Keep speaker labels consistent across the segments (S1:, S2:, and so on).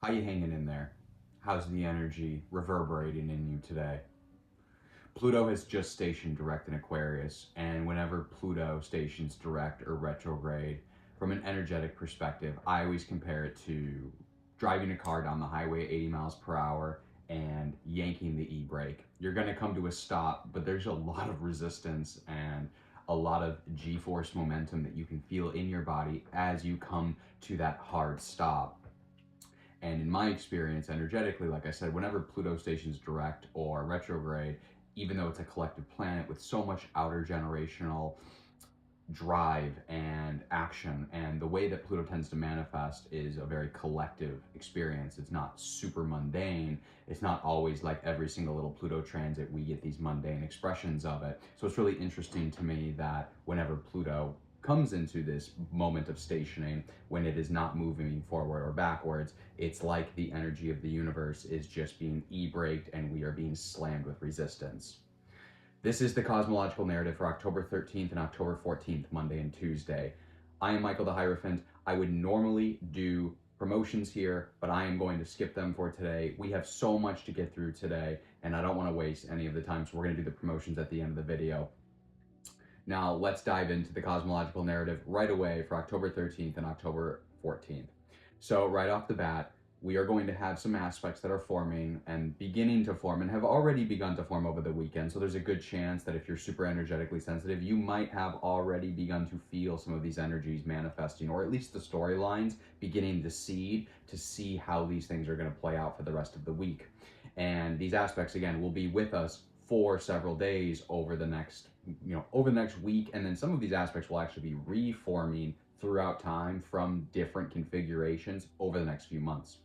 S1: How you hanging in there? How's the energy reverberating in you today? Pluto has just stationed direct in Aquarius, and whenever Pluto stations direct or retrograde, from an energetic perspective, I always compare it to driving a car down the highway at 80 miles per hour and yanking the e-brake. You're going to come to a stop, but there's a lot of resistance and a lot of g-force momentum that you can feel in your body as you come to that hard stop. And in my experience, energetically, like I said, whenever Pluto stations direct or retrograde, even though it's a collective planet with so much outer generational drive and action, and the way that Pluto tends to manifest is a very collective experience. It's not super mundane. It's not always like every single little Pluto transit we get these mundane expressions of it. So it's really interesting to me that whenever Pluto comes into this moment of stationing, when it is not moving forward or backwards, it's like the energy of the universe is just being e-braked and we are being slammed with resistance. This is the Cosmological Narrative for October 13th and October 14th, Monday and Tuesday. I am Michael the Hierophant. I would normally do promotions here, but I am going to skip them for today. We have so much to get through today, and I don't want to waste any of the time, so we're going to do the promotions at the end of the video. Now, let's dive into the Cosmological Narrative right away for October 13th and October 14th. So right off the bat, we are going to have some aspects that are forming and beginning to form and have already begun to form over the weekend. So there's a good chance that if you're super energetically sensitive, you might have already begun to feel some of these energies manifesting, or at least the storylines beginning to seed to see how these things are going to play out for the rest of the week. And these aspects, again, will be with us for several days over the next week, and then some of these aspects will actually be reforming throughout time from different configurations over the next few months.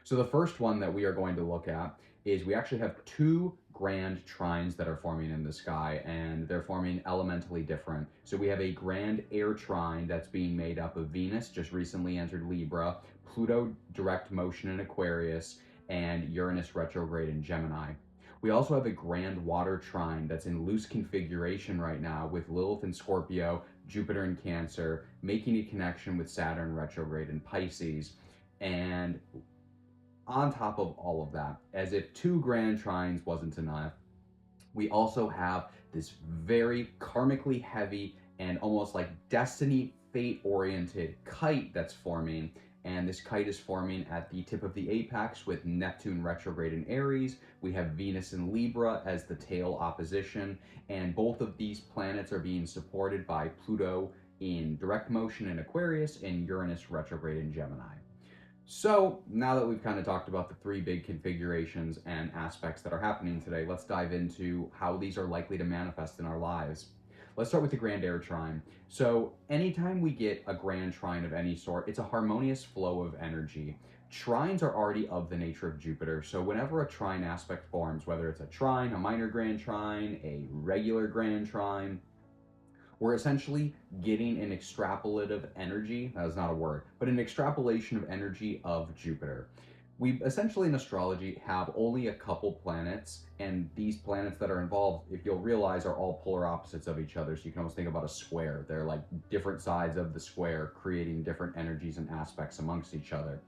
S1: So the first one that we are going to look at is we actually have two grand trines that are forming in the sky, and they're forming elementally different. So we have a grand air trine that's being made up of Venus, just recently entered Libra, Pluto direct motion in Aquarius, and Uranus retrograde in Gemini. We also have a grand water trine that's in loose configuration right now with Lilith in Scorpio, Jupiter in Cancer, making a connection with Saturn retrograde in Pisces. And on top of all of that, as if two grand trines wasn't enough, we also have this very karmically heavy and almost like destiny fate-oriented kite that's forming. And this kite is forming at the tip of the apex with Neptune retrograde in Aries. We have Venus in Libra as the tail opposition, and both of these planets are being supported by Pluto in direct motion in Aquarius and Uranus retrograde in Gemini. So now that we've kind of talked about the three big configurations and aspects that are happening today, let's dive into how these are likely to manifest in our lives. Let's start with the grand air trine. So anytime we get a grand trine of any sort, it's a harmonious flow of energy. Trines are already of the nature of Jupiter, so whenever a trine aspect forms, whether it's a trine, a minor grand trine, a regular grand trine, we're essentially getting an extrapolative energy, that is not a word, but an extrapolation of energy of Jupiter. We essentially in astrology have only a couple planets, and these planets that are involved, if you'll realize, are all polar opposites of each other. So you can almost think about a square. They're like different sides of the square, creating different energies and aspects amongst each other.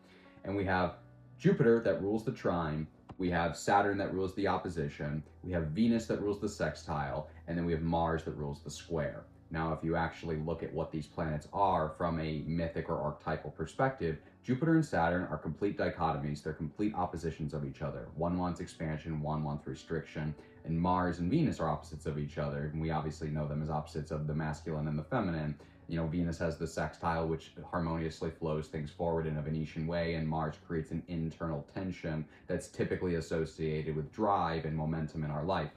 S1: And we have Jupiter that rules the trine, we have Saturn that rules the opposition, we have Venus that rules the sextile, and then we have Mars that rules the square. Now, if you actually look at what these planets are from a mythic or archetypal perspective, Jupiter and Saturn are complete dichotomies. They're complete oppositions of each other. One wants expansion, one wants restriction, and Mars and Venus are opposites of each other. And we obviously know them as opposites of the masculine and the feminine. You know, Venus has the sextile, which harmoniously flows things forward in a Venetian way, and Mars creates an internal tension that's typically associated with drive and momentum in our life.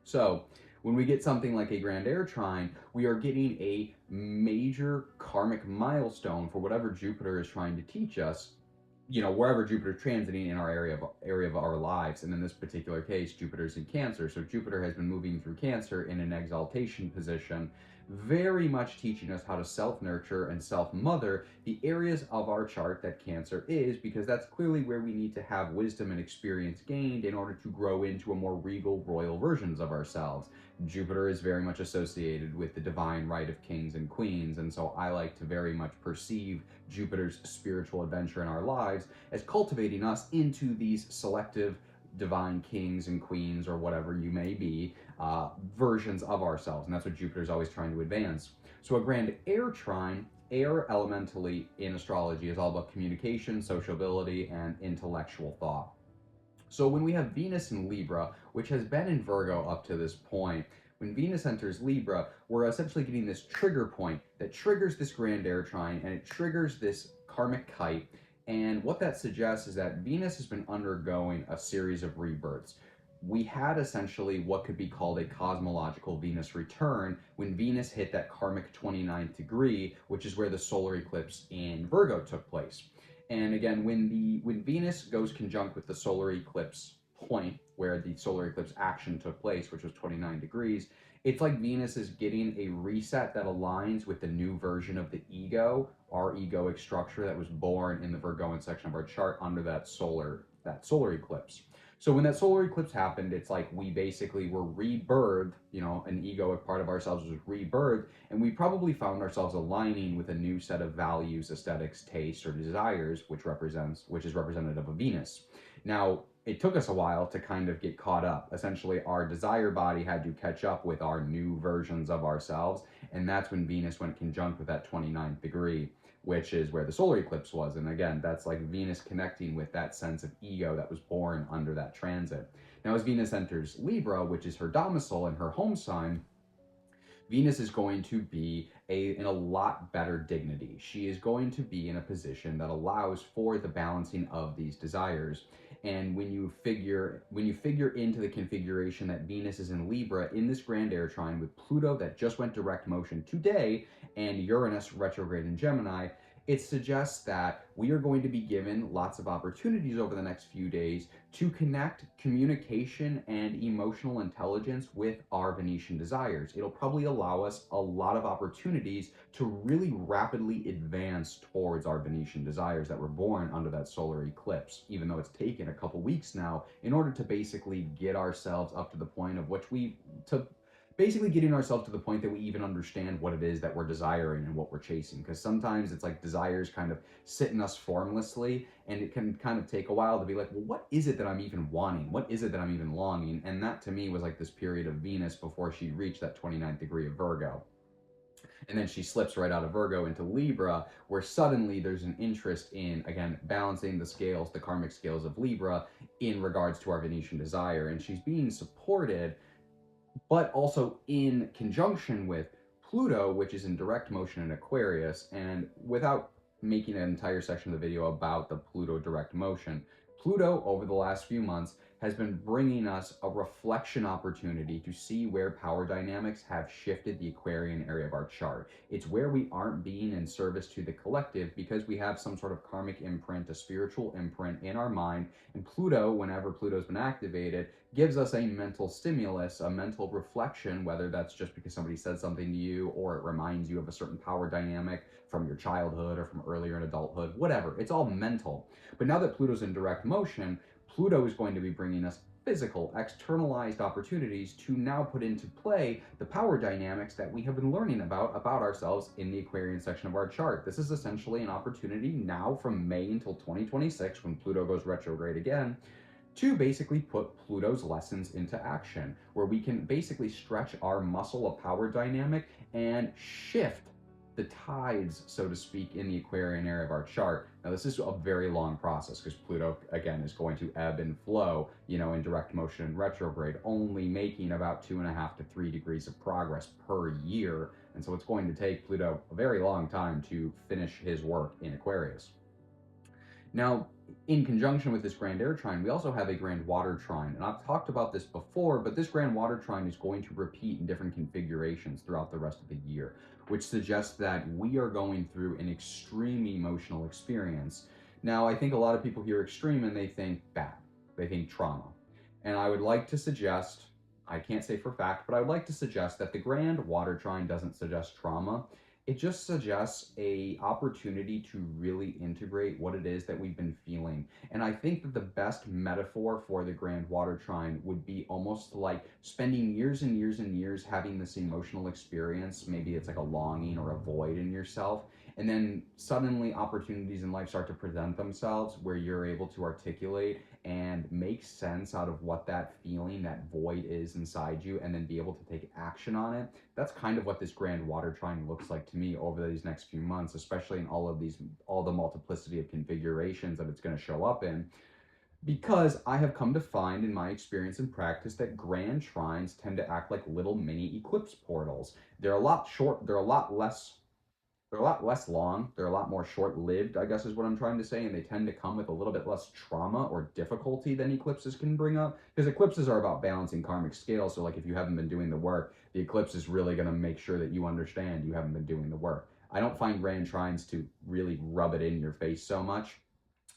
S1: So, when we get something like a grand air trine, we are getting a major karmic milestone for whatever Jupiter is trying to teach us, you know, wherever Jupiter is transiting in our area of our lives. And in this particular case, Jupiter's in Cancer. So Jupiter has been moving through Cancer in an exaltation position, very much teaching us how to self-nurture and self-mother the areas of our chart that Cancer is, because that's clearly where we need to have wisdom and experience gained in order to grow into a more regal, royal versions of ourselves. Jupiter is very much associated with the divine right of kings and queens, and so I like to very much perceive Jupiter's spiritual adventure in our lives as cultivating us into these selective divine kings and queens, or whatever you may be, versions of ourselves, and that's what Jupiter's always trying to advance. So a grand air trine, air elementally in astrology is all about communication, sociability, and intellectual thought. So when we have Venus in Libra, which has been in Virgo up to this point, when Venus enters Libra, we're essentially getting this trigger point that triggers this grand air trine, and it triggers this karmic kite. And what that suggests is that Venus has been undergoing a series of rebirths. We had essentially what could be called a cosmological Venus return when Venus hit that karmic 29th degree, which is where the solar eclipse in Virgo took place. And again, when Venus goes conjunct with the solar eclipse point where the solar eclipse action took place, which was 29 degrees, it's like Venus is getting a reset that aligns with the new version of the ego, our egoic structure that was born in the Virgoan section of our chart under that solar eclipse. So when that solar eclipse happened, it's like we basically were rebirthed, an egoic part of ourselves was rebirthed, and we probably found ourselves aligning with a new set of values, aesthetics, tastes, or desires, which is representative of Venus. Now, it took us a while to kind of get caught up. Essentially, our desire body had to catch up with our new versions of ourselves, and that's when Venus went conjunct with that 29th degree, which is where the solar eclipse was. And again, that's like Venus connecting with that sense of ego that was born under that transit. Now, as Venus enters Libra, which is her domicile and her home sign, Venus is going to be in a lot better dignity. She is going to be in a position that allows for the balancing of these desires. And when you figure into the configuration that Venus is in Libra in this grand air trine with Pluto that just went direct motion today and Uranus retrograde in Gemini, it suggests that we are going to be given lots of opportunities over the next few days to connect communication and emotional intelligence with our Venetian desires. It'll probably allow us a lot of opportunities to really rapidly advance towards our Venetian desires that were born under that solar eclipse, even though it's taken a couple weeks now in order to basically get ourselves up to the point of getting ourselves to the point that we even understand what it is that we're desiring and what we're chasing. Because sometimes it's like desires kind of sit in us formlessly, and it can kind of take a while to be like, well, what is it that I'm even wanting? What is it that I'm even longing? And that to me was like this period of Venus before she reached that 29th degree of Virgo. And then she slips right out of Virgo into Libra, where suddenly there's an interest in, again, balancing the scales, the karmic scales of Libra in regards to our Venetian desire. And she's being supported, but also in conjunction with Pluto, which is in direct motion in Aquarius. And without making an entire section of the video about the Pluto direct motion, Pluto over the last few months has been bringing us a reflection opportunity to see where power dynamics have shifted the Aquarian area of our chart. It's where we aren't being in service to the collective because we have some sort of karmic imprint, a spiritual imprint in our mind. And Pluto, whenever Pluto's been activated, gives us a mental stimulus, a mental reflection, whether that's just because somebody said something to you or it reminds you of a certain power dynamic from your childhood or from earlier in adulthood, whatever. It's all mental. But now that Pluto's in direct motion, Pluto is going to be bringing us physical, externalized opportunities to now put into play the power dynamics that we have been learning about ourselves in the Aquarian section of our chart. This is essentially an opportunity now from May until 2026, when Pluto goes retrograde again, to basically put Pluto's lessons into action, where we can basically stretch our muscle of power dynamic and shift the tides, so to speak, in the Aquarian area of our chart. Now, this is a very long process because Pluto, again, is going to ebb and flow, in direct motion and retrograde, only making about 2.5 to 3 degrees of progress per year. And so it's going to take Pluto a very long time to finish his work in Aquarius. Now, in conjunction with this grand air trine, we also have a grand water trine. And I've talked about this before, but this grand water trine is going to repeat in different configurations throughout the rest of the year, which suggests that we are going through an extreme emotional experience. Now, I think a lot of people hear extreme and they think bad, they think trauma. And I would like to suggest, I can't say for fact, but I would like to suggest that the grand water trine doesn't suggest trauma. It just suggests a opportunity to really integrate what it is that we've been feeling. And I think that the best metaphor for the grand water trine would be almost like spending years and years and years having this emotional experience. Maybe it's like a longing or a void in yourself. And then suddenly opportunities in life start to present themselves where you're able to articulate and make sense out of what that feeling, that void is inside you, and then be able to take action on it. That's kind of what this grand water trine looks like to me over these next few months, especially in all the multiplicity of configurations that it's going to show up in. Because I have come to find in my experience and practice that grand trines tend to act like little mini eclipse portals. They're a lot less long. They're a lot more short-lived, I guess is what I'm trying to say, and they tend to come with a little bit less trauma or difficulty than eclipses can bring up. Because eclipses are about balancing karmic scales. So like if you haven't been doing the work, the eclipse is really going to make sure that you understand you haven't been doing the work. I don't find grand trines to really rub it in your face so much.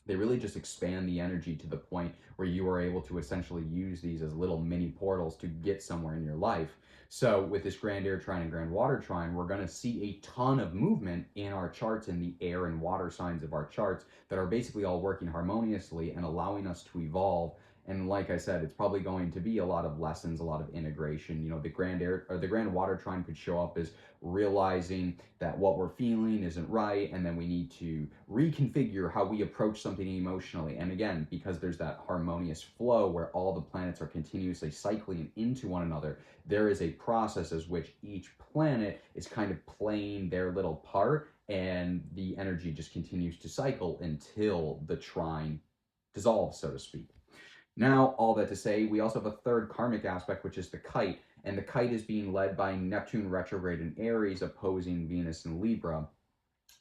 S1: They really just expand the energy to the point where you are able to essentially use these as little mini portals to get somewhere in your life. So with this grand air trine and grand water trine, we're going to see a ton of movement in our charts, in the air and water signs of our charts, that are basically all working harmoniously and allowing us to evolve. And like I said, it's probably going to be a lot of lessons, a lot of integration. You know, the grand air or the grand water trine could show up as realizing that what we're feeling isn't right, and then we need to reconfigure how we approach something emotionally. And again, because there's that harmonious flow where all the planets are continuously cycling into one another, there is a process as which each planet is kind of playing their little part, and the energy just continues to cycle until the trine dissolves, so to speak. Now, all that to say, we also have a third karmic aspect, which is the kite. And the kite is being led by Neptune retrograde in Aries, opposing Venus in Libra.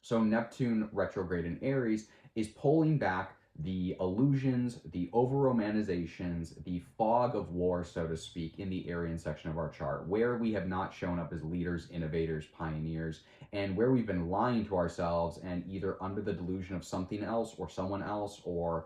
S1: So Neptune retrograde in Aries is pulling back the illusions, the over-romanizations, the fog of war, so to speak, in the Aryan section of our chart, where we have not shown up as leaders, innovators, pioneers, and where we've been lying to ourselves and either under the delusion of something else or someone else, or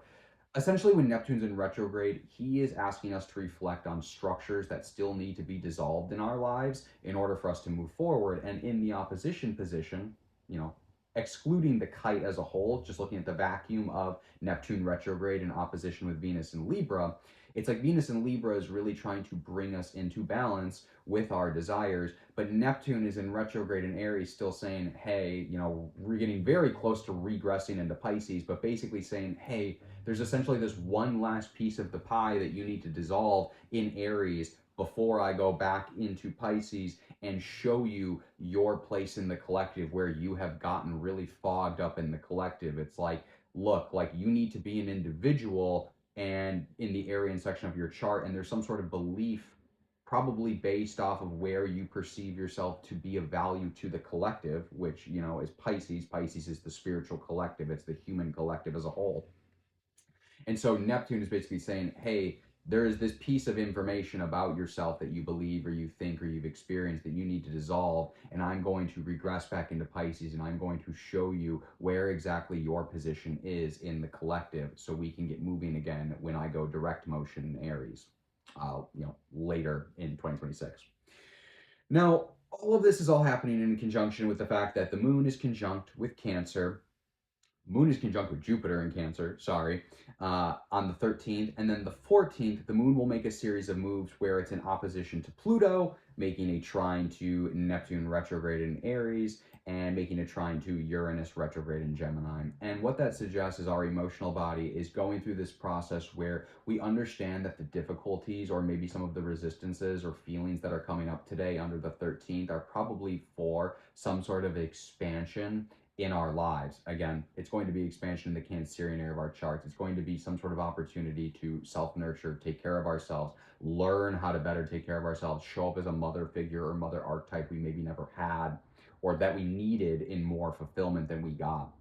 S1: essentially when Neptune's in retrograde, he is asking us to reflect on structures that still need to be dissolved in our lives in order for us to move forward. And in the opposition position, you know, excluding the kite as a whole, just looking at the vacuum of Neptune retrograde in opposition with Venus and Libra, it's like Venus and Libra is really trying to bring us into balance with our desires, but Neptune is in retrograde in Aries, still saying, hey, you know, we're getting very close to regressing into Pisces, but basically saying, hey, there's essentially this one last piece of the pie that you need to dissolve in Aries before I go back into Pisces and show you your place in the collective, where you have gotten really fogged up in the collective. It's like, look, like you need to be an individual and in the Aryan section of your chart, and there's some sort of belief probably based off of where you perceive yourself to be of value to the collective, which, you know, is Pisces. Pisces is the spiritual collective. It's the human collective as a whole. And so Neptune is basically saying, hey, there is this piece of information about yourself that you believe or you think or you've experienced that you need to dissolve. And I'm going to regress back into Pisces, and I'm going to show you where exactly your position is in the collective so we can get moving again when I go direct motion in Aries, you know, later in 2026. Now, all of this is all happening in conjunction with the fact that the moon is conjunct with Cancer. Moon is conjunct with Jupiter in Cancer, sorry, on the 13th. And then the 14th, the moon will make a series of moves where it's in opposition to Pluto, making a trine to Neptune retrograde in Aries, and making a trine to Uranus retrograde in Gemini. And what that suggests is our emotional body is going through this process where we understand that the difficulties or maybe some of the resistances or feelings that are coming up today under the 13th are probably for some sort of expansion in our lives. Again, it's going to be expansion in the Cancerian area of our charts. It's going to be some sort of opportunity to self-nurture, take care of ourselves, learn how to better take care of ourselves, show up as a mother figure or mother archetype we maybe never had, or that we needed in more fulfillment than we got.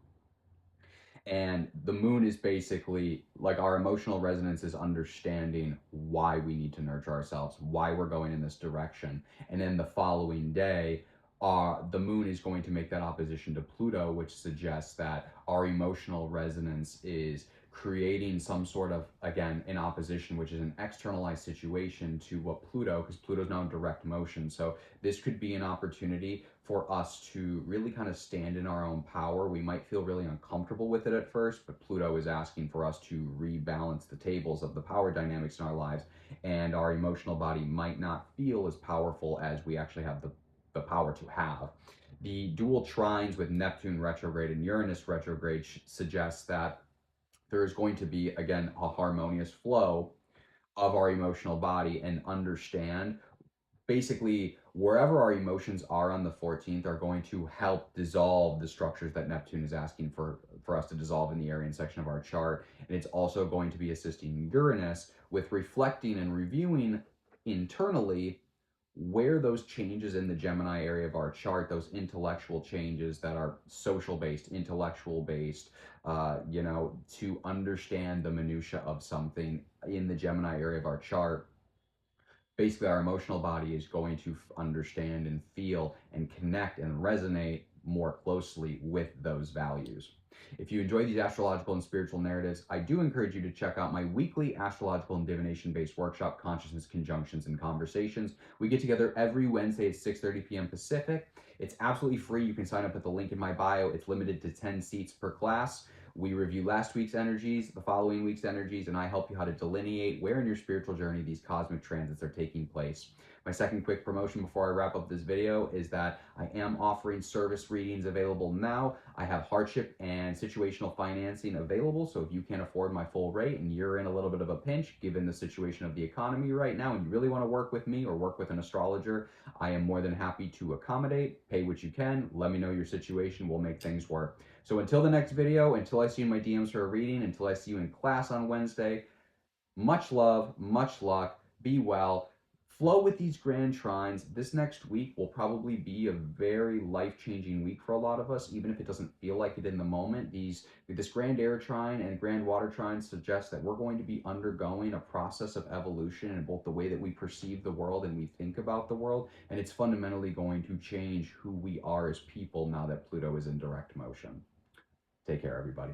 S1: And the moon is basically like our emotional resonance is understanding why we need to nurture ourselves, why we're going in this direction. And then the following day, the moon is going to make that opposition to Pluto, which suggests that our emotional resonance is creating some sort of, again, in opposition, which is an externalized situation to what Pluto, because Pluto's now in direct motion. So this could be an opportunity for us to really kind of stand in our own power. We might feel really uncomfortable with it at first, but Pluto is asking for us to rebalance the tables of the power dynamics in our lives, and our emotional body might not feel as powerful as we actually have the power to have. The dual trines with Neptune retrograde and Uranus retrograde suggests that there is going to be, again, a harmonious flow of our emotional body, and understand basically wherever our emotions are on the 14th are going to help dissolve the structures that Neptune is asking for us to dissolve in the Arian section of our chart. And it's also going to be assisting Uranus with reflecting and reviewing internally where those changes in the Gemini area of our chart, those intellectual changes that are social based, intellectual based, to understand the minutia of something in the Gemini area of our chart. Basically, our emotional body is going to understand and feel and connect and resonate more closely with those values. If you enjoy these astrological and spiritual narratives, I do encourage you to check out my weekly astrological and divination-based workshop, Consciousness, Conjunctions, and Conversations. We get together every Wednesday at 6:30 p.m. Pacific. It's absolutely free. You can sign up at the link in my bio. It's limited to 10 seats per class. We review last week's energies, the following week's energies, and I help you how to delineate where in your spiritual journey these cosmic transits are taking place. My second quick promotion before I wrap up this video is that I am offering service readings available now. I have hardship and situational financing available, so if you can't afford my full rate and you're in a little bit of a pinch given the situation of the economy right now and you really want to work with me or work with an astrologer, I am more than happy to accommodate. Pay what you can. Let me know your situation. We'll make things work. So until the next video, until I see you in my DMs for a reading, until I see you in class on Wednesday, much love, much luck, be well, flow with these grand trines. This next week will probably be a very life-changing week for a lot of us, even if it doesn't feel like it in the moment. This grand air trine and grand water trine suggest that we're going to be undergoing a process of evolution in both the way that we perceive the world and we think about the world, and it's fundamentally going to change who we are as people now that Pluto is in direct motion. Take care, everybody.